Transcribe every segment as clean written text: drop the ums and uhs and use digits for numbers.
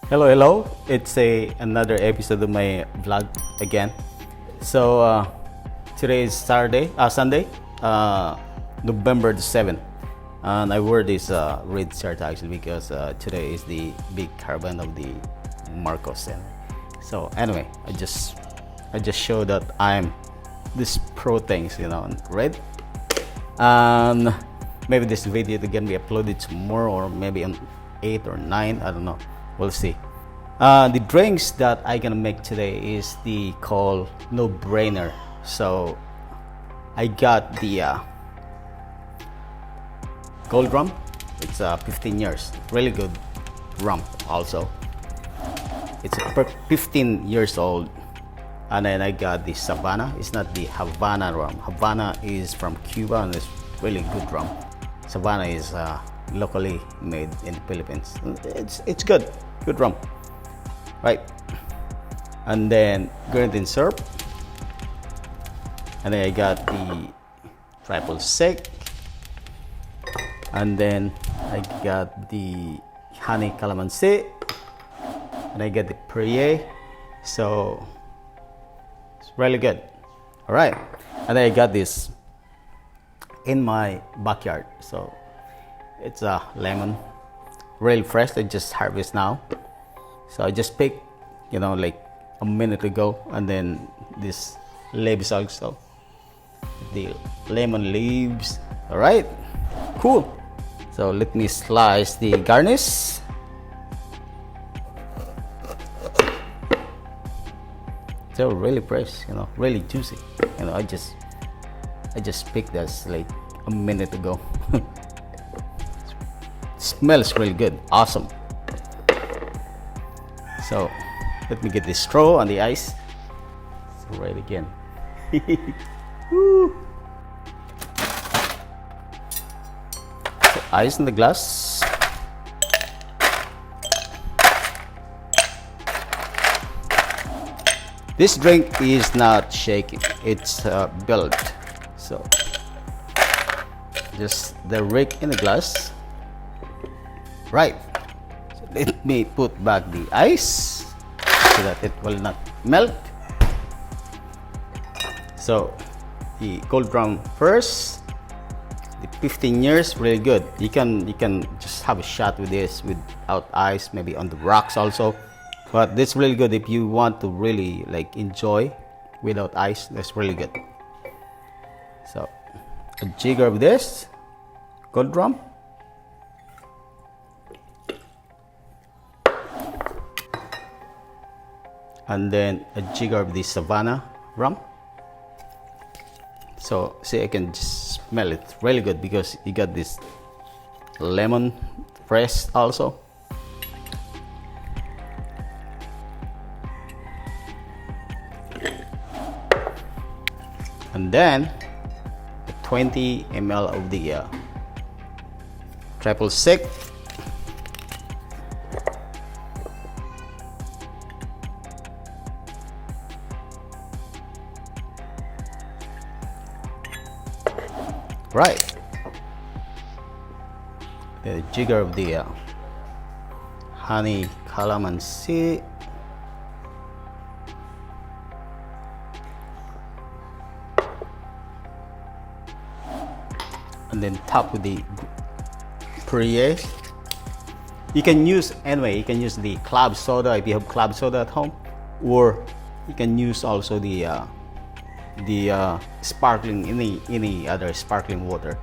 Hello. It's another episode of my vlog again. So today is Sunday, November the 7th, and I wear this red shirt actually because today is the big carbon of the Marcos. And so anyway, I just show that I'm this pro things, red, and maybe this video is gonna be uploaded tomorrow or maybe on 8 or 9. I don't know. We'll see. The drinks that I gonna make today is the called no brainer. So I got the gold rum. It's 15 years, really good rum. Also, it's 15 years old. And then I got the Zabana. It's not the Havana rum. Havana is from Cuba and it's really good rum. Zabana is locally made in the Philippines. It's good rum, right? And then Grenadine syrup, and then I got the triple sec, and then I got the honey Calamansi, and I got the Perrier. So it's really good. All right, and then I got this in my backyard. So it's a lemon, real fresh. I just harvest now. So I just picked, like a minute ago, and then this leaves also, the lemon leaves. All right, cool. So let me slice the garnish. So really fresh, really juicy. I just picked this like a minute ago. Smells really good, awesome. So let me get the straw on the ice. So right again. Woo. So ice in the glass. This drink is not shaking, it's built. So just the rick in the glass. Right. So let me put back the ice so that it will not melt. So the gold rum first. The 15 years, really good. You can just have a shot with this without ice, maybe on the rocks also. But this really good if you want to really like enjoy without ice. That's really good. So a jigger of this gold rum. And then a jigger of the Zabana rum. So see, I can just smell it really good because you got this lemon fresh also. And then 20 ml of the triple sec. Right, the jigger of the honey Calamansi, and then top with the Perrier. You can use the club soda if you have club soda at home, or you can use also the sparkling, any other sparkling water.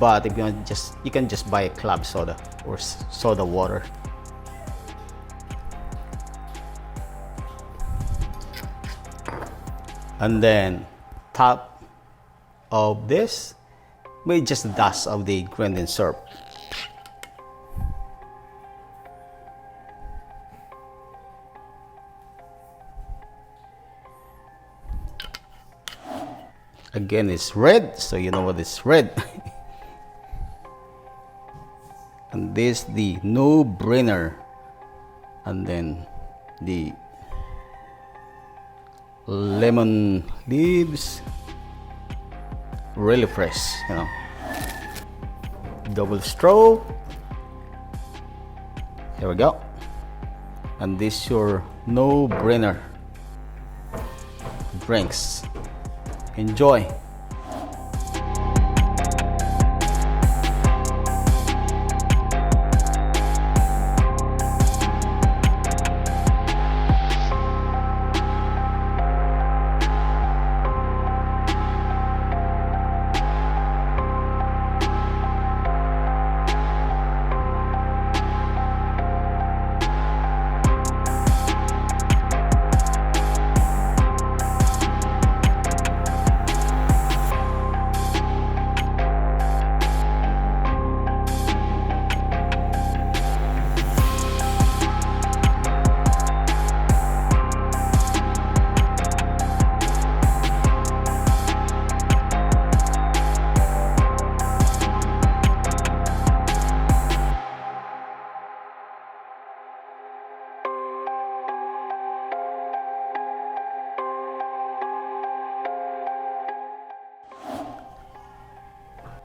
But if you can just buy a club soda or soda water. And then top of this with just the dust of the Grenadine syrup. Again, it's red, so you know what is red. And this the no brainer, and then the lemon leaves, really fresh, double straw. Here we go. and this your no-brainer drinks. Enjoy.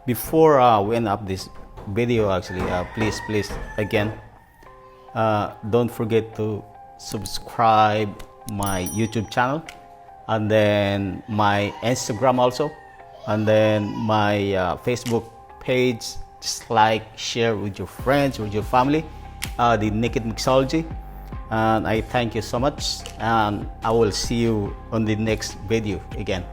Before we end up this video, actually, please again, don't forget to subscribe my YouTube channel, and then my Instagram also, and then my Facebook page. Just like, share with your friends, with your family, the Naked Mixology. And I thank you so much, and I will see you on the next video again.